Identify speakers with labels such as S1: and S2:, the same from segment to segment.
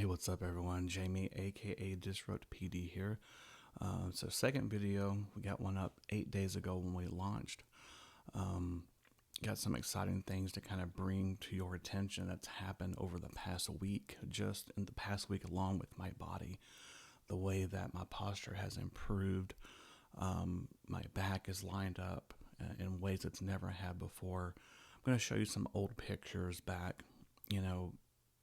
S1: Hey, what's up, everyone? Jamie, aka Disrupt PD here. So, second video, we got one up 8 days ago when we launched. Um, got some exciting things to kind of bring to your attention that's happened over the past week, just in the past week along with my body. The way that my posture has improved, my back is lined up in ways it's never had before. I'm going to show you some old pictures back, you know,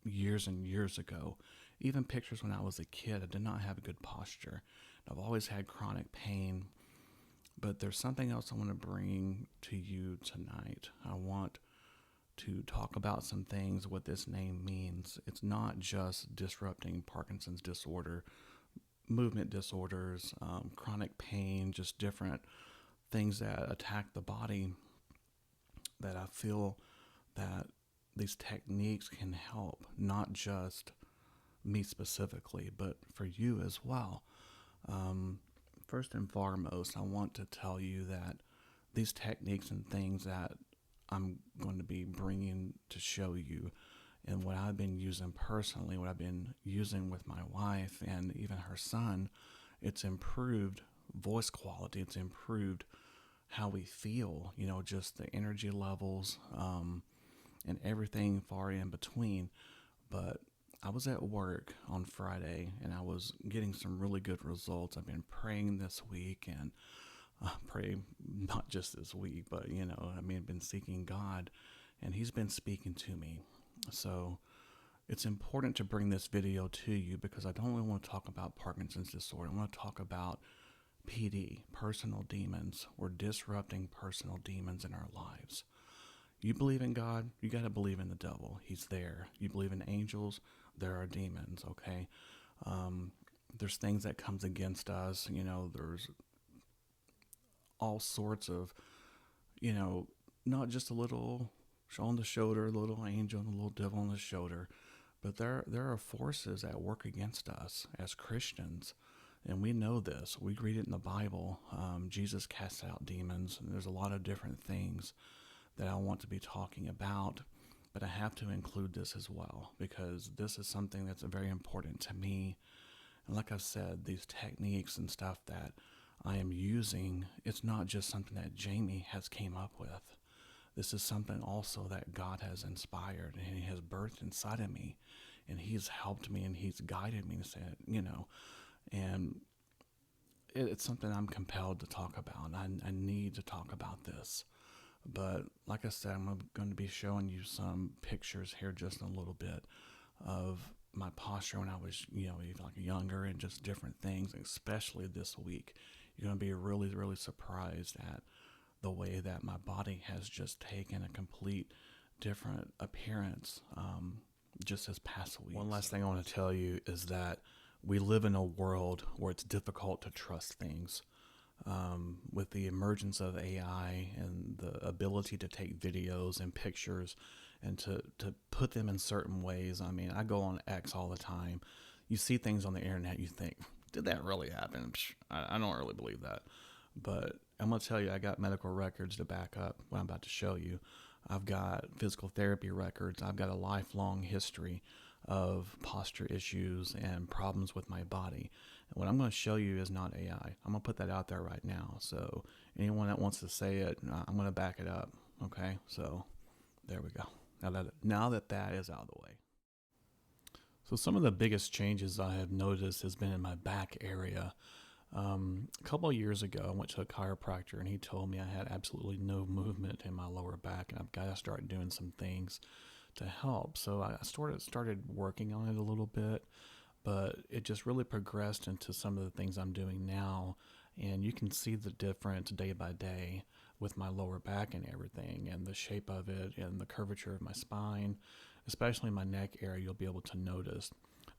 S1: years and years ago. Even pictures when I was a kid, I did not have a good posture. I've always had chronic pain, but there's something else I want to bring to you tonight. I want to talk about some things, what this name means. It's not just disrupting Parkinson's disorder, movement disorders, chronic pain, just different things that attack the body that I feel that these techniques can help, not just me specifically, but for you as well. Um, First and foremost, I want to tell you that these techniques and things that I'm going to be bringing to show you, and what I've been using personally, what I've been using with my wife and even her son, it's improved voice quality, it's improved how we feel, just the energy levels, and everything far in between. But I was at work on Friday and I was getting some really good results. I've been praying this week and pray not just this week, but I've been seeking God and He's been speaking to me. So it's important to bring this video to you because I don't really want to talk about Parkinson's disorder. I want to talk about PD, personal demons. We're disrupting personal demons in our lives. You believe in God, you got to believe in the devil. He's there. You believe in angels, there are demons, okay? There's things that comes against us. There's all sorts of, not just a little on the shoulder, a little angel and a little devil on the shoulder, but there are forces at work against us as Christians. And we know this. We read it in the Bible. Jesus casts out demons, and there's a lot of different things that I want to be talking about, but I have to include this as well because this is something that's very important to me. And like I said, these techniques and stuff that I am using, it's not just something that Jamie has came up with. This is something also that God has inspired and He has birthed inside of me, and He's helped me and He's guided me to say it, and it's something I'm compelled to talk about. I need to talk about this. But like I said, I'm going to be showing you some pictures here just in a little bit of my posture when I was, like younger and just different things, especially this week. You're going to be really, really surprised at the way that my body has just taken a complete different appearance just this past week. One last thing I want to tell you is that we live in a world where it's difficult to trust things. With the emergence of AI and the ability to take videos and pictures and to put them in certain ways. I mean, I go on X all the time. You see things on the internet, you think, did that really happen? I don't really believe that. But I'm going to tell you, I got medical records to back up what I'm about to show you. I've got physical therapy records. I've got a lifelong history of posture issues and problems with my body. And what I'm going to show you is not AI. I'm going to put that out there right now. So anyone that wants to say it, I'm going to back it up. Okay, so there we go. Now that that is out of the way. So some of the biggest changes I have noticed has been in my back area. A couple of years ago, I went to a chiropractor and he told me I had absolutely no movement in my lower back and I've got to start doing some things to help. So I started working on it a little bit, but it just really progressed into some of the things I'm doing now. And you can see the difference day by day with my lower back and everything and the shape of it and the curvature of my spine, especially my neck area, you'll be able to notice.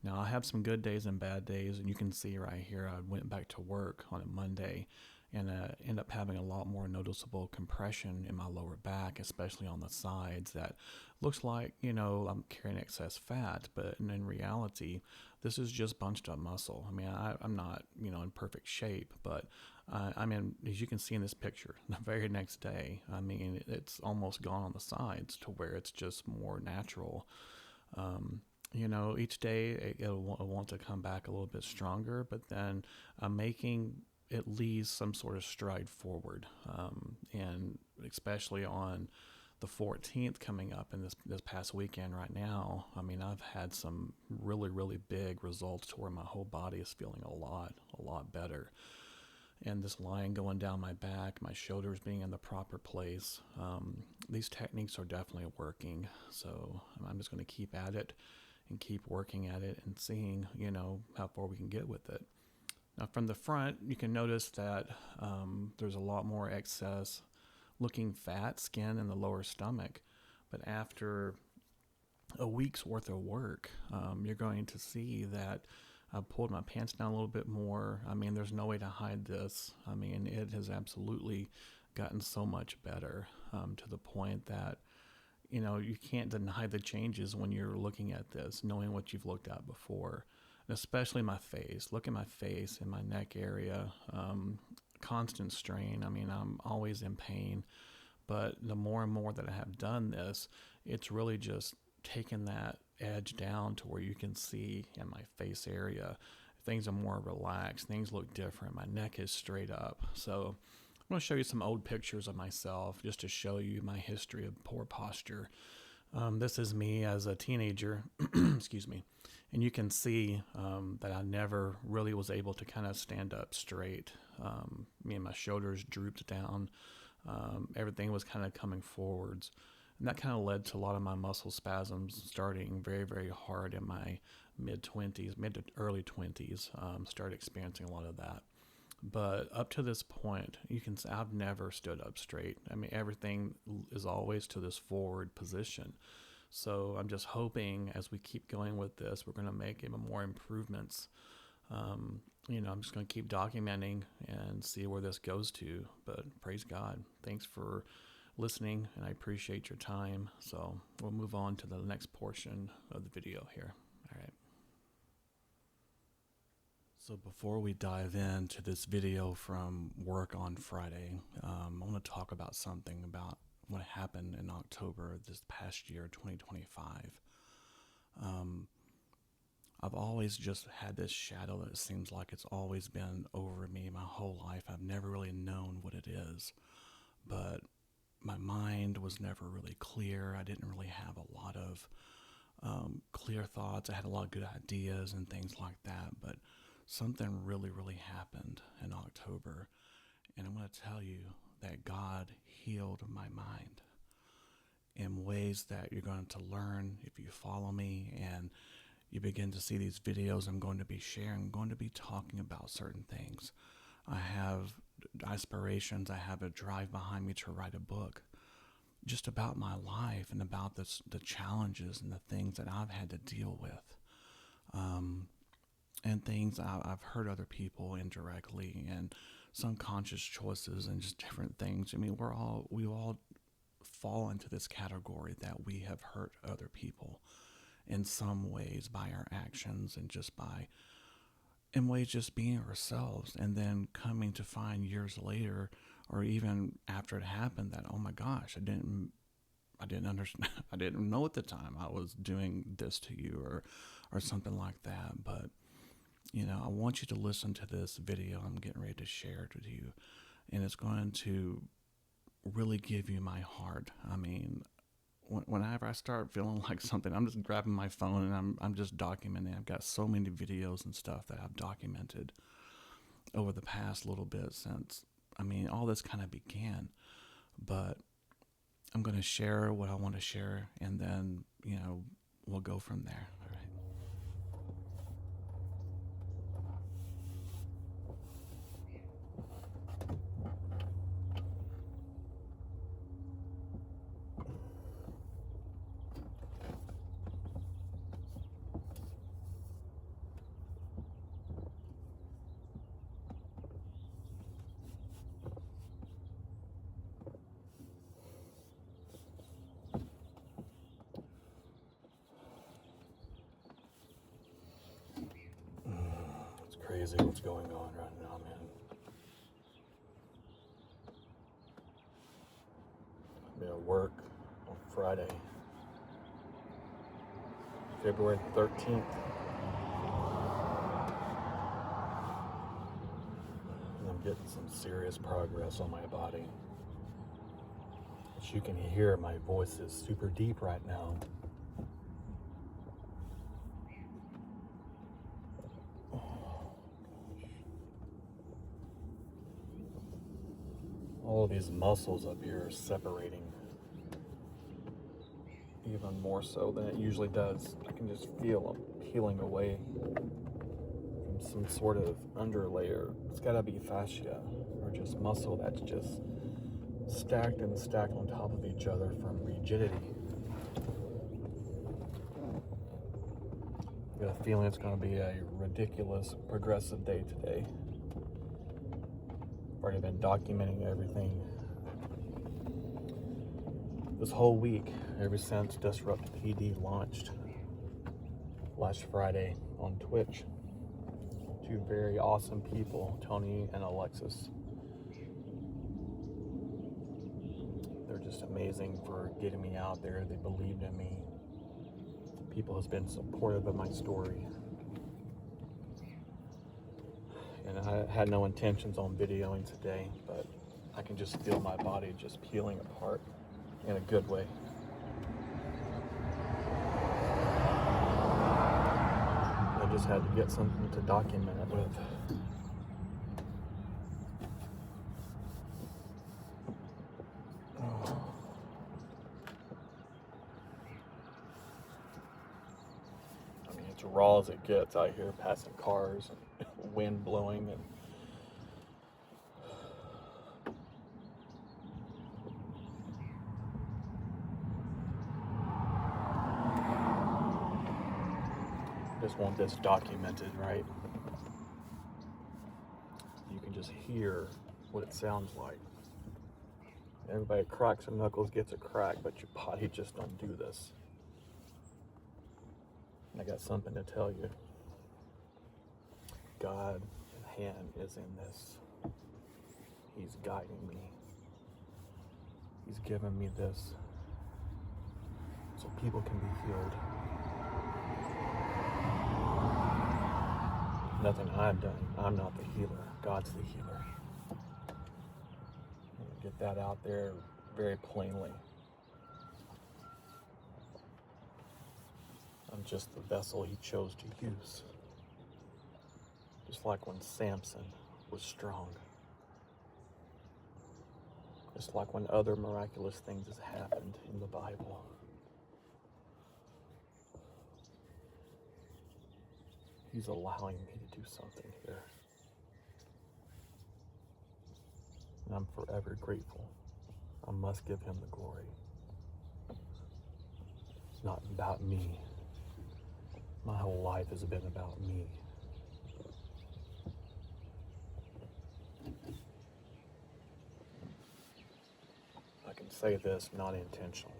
S1: Now, I have some good days and bad days, and you can see right here, I went back to work on a Monday and end up having a lot more noticeable compression in my lower back, especially on the sides that looks like, I'm carrying excess fat, but in reality, this is just bunched up muscle. I mean, I'm not, in perfect shape, but as you can see in this picture, the very next day, it's almost gone on the sides to where it's just more natural. Each day it'll want to come back a little bit stronger, but then I'm making at least some sort of stride forward. And especially on the 14th coming up in this past weekend right now, I mean, I've had some really, really big results to where my whole body is feeling a lot better. And this line going down my back, my shoulders being in the proper place, these techniques are definitely working. So I'm just going to keep at it and keep working at it and seeing, how far we can get with it. Now, from the front, you can notice that there's a lot more excess looking fat skin in the lower stomach. But after a week's worth of work, you're going to see that I pulled my pants down a little bit more. I mean, there's no way to hide this. I mean, it has absolutely gotten so much better, to the point that, you can't deny the changes when you're looking at this, knowing what you've looked at before. And especially my face. Look at my face and my neck area. Constant strain. I mean, I'm always in pain. But the more and more that I have done this, it's really just taken that edge down to where you can see in my face area things are more relaxed, things look different, my neck is straight up. So I'm going to show you some old pictures of myself just to show you my history of poor posture. This is me as a teenager, excuse me, and you can see that I never really was able to kind of stand up straight. Me and my shoulders drooped down. Everything was kind of coming forwards. And that kind of led to a lot of my muscle spasms starting very, very hard in my mid to early 20s. Started experiencing a lot of that. But up to this point, you can say I've never stood up straight. I mean, everything is always to this forward position. So I'm just hoping as we keep going with this, we're going to make even more improvements. I'm just going to keep documenting and see where this goes to. But praise God. Thanks for listening, and I appreciate your time. So we'll move on to the next portion of the video here. All right. So before we dive into this video from work on Friday, I want to talk about something about what happened in October this past year, 2025. I've always just had this shadow that seems like it's always been over me my whole life. I've never really known what it is, but my mind was never really clear. I didn't really have a lot of clear thoughts. I had a lot of good ideas and things like that, but something really, really happened in October. And I'm going to tell you that God healed my mind in ways that you're going to learn if you follow me and you begin to see these videos I'm going to be sharing. I'm going to be talking about certain things. I have aspirations. I have a drive behind me to write a book just about my life and about the challenges and the things that I've had to deal with. And things I've heard other people indirectly and some conscious choices and just different things. I mean, we all fall into this category that we have hurt other people in some ways by our actions and in ways just being ourselves, and then coming to find years later or even after it happened that, oh my gosh, I didn't understand. I didn't know at the time I was doing this to you or something like that. But I want you to listen to this video I'm getting ready to share with you, and it's going to really give you my heart. I mean, whenever I start feeling like something, I'm just grabbing my phone and I'm just documenting. I've got so many videos and stuff that I've documented over the past little bit since, all this kind of began. But I'm going to share what I want to share, and then, we'll go from there. All right. It's crazy what's going on right now, man. I've been at work on Friday. February 13th. And I'm getting some serious progress on my body. As you can hear, my voice is super deep right now. All of these muscles up here are separating even more so than it usually does. I can just feel them peeling away from some sort of underlayer. It's gotta be fascia or just muscle that's just stacked and stacked on top of each other from rigidity. I got a feeling it's gonna be a ridiculous progressive day today. I've already been documenting everything this whole week, ever since Disrupt PD launched last Friday on Twitch. Two very awesome people, Tony and Alexis. They're just amazing for getting me out there. They believed in me. People has been supportive of my story. And I had no intentions on videoing today, but I can just feel my body just peeling apart in a good way. I just had to get something to document it with. I mean, it's raw as it gets out here, passing cars and wind blowing and just want this documented, right? You can just hear what it sounds like. Everybody cracks their knuckles, gets a crack, but your body just don't do this. And I got something to tell you. God's hand is in this. He's guiding me. He's given me this so people can be healed. Nothing I've done. I'm not the healer. God's the healer. I'm gonna get that out there very plainly. I'm just the vessel he chose to use. Just like when Samson was strong. Just like when other miraculous things has happened in the Bible. He's allowing me to do something here. And I'm forever grateful. I must give him the glory. It's not about me. My whole life has been about me. I can say this not intentionally.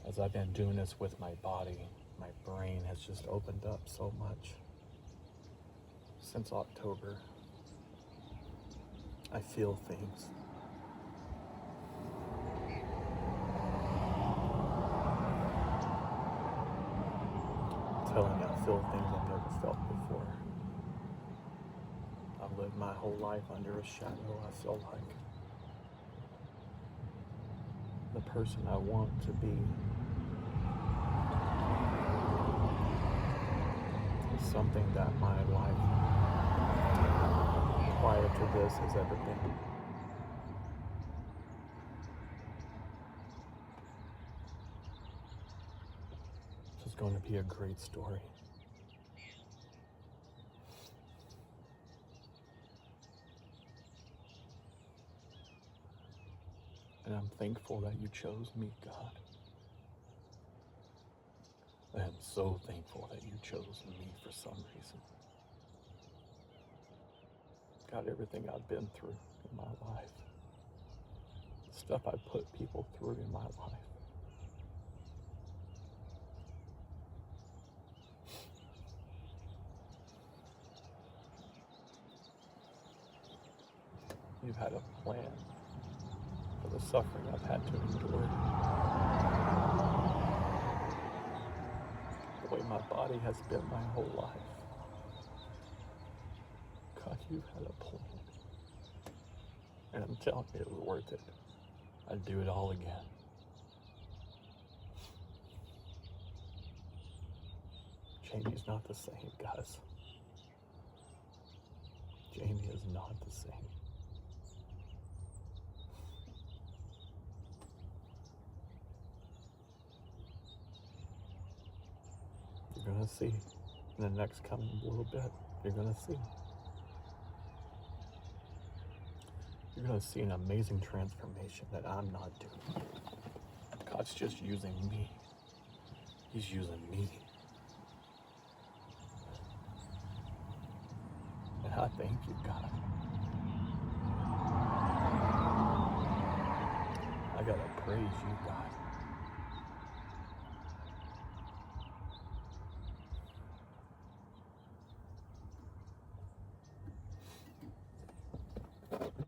S1: As I've been doing this with my body, my brain has just opened up so much. Since October, I feel things. I'm telling you, I feel things I've never felt before. I've lived my whole life under a shadow, I feel like. The person I want to be is something that my life prior to this has ever been. This is going to be a great story. And I'm thankful that you chose me, God. I am so thankful that you chose me for some reason. God, everything I've been through in my life, the stuff I put people through in my life, you've had a plan for the suffering I've had to endure.
S2: my body has been my whole life. God, you had a plan. And I'm telling you, it was worth it. I'd do it all again. Jamie's not the same, guys. Jamie is not the same. You're gonna see in the next coming little bit. You're gonna see. You're gonna see an amazing transformation that I'm not doing. God's just using me. He's using me. And I thank you, God. I gotta praise you, God.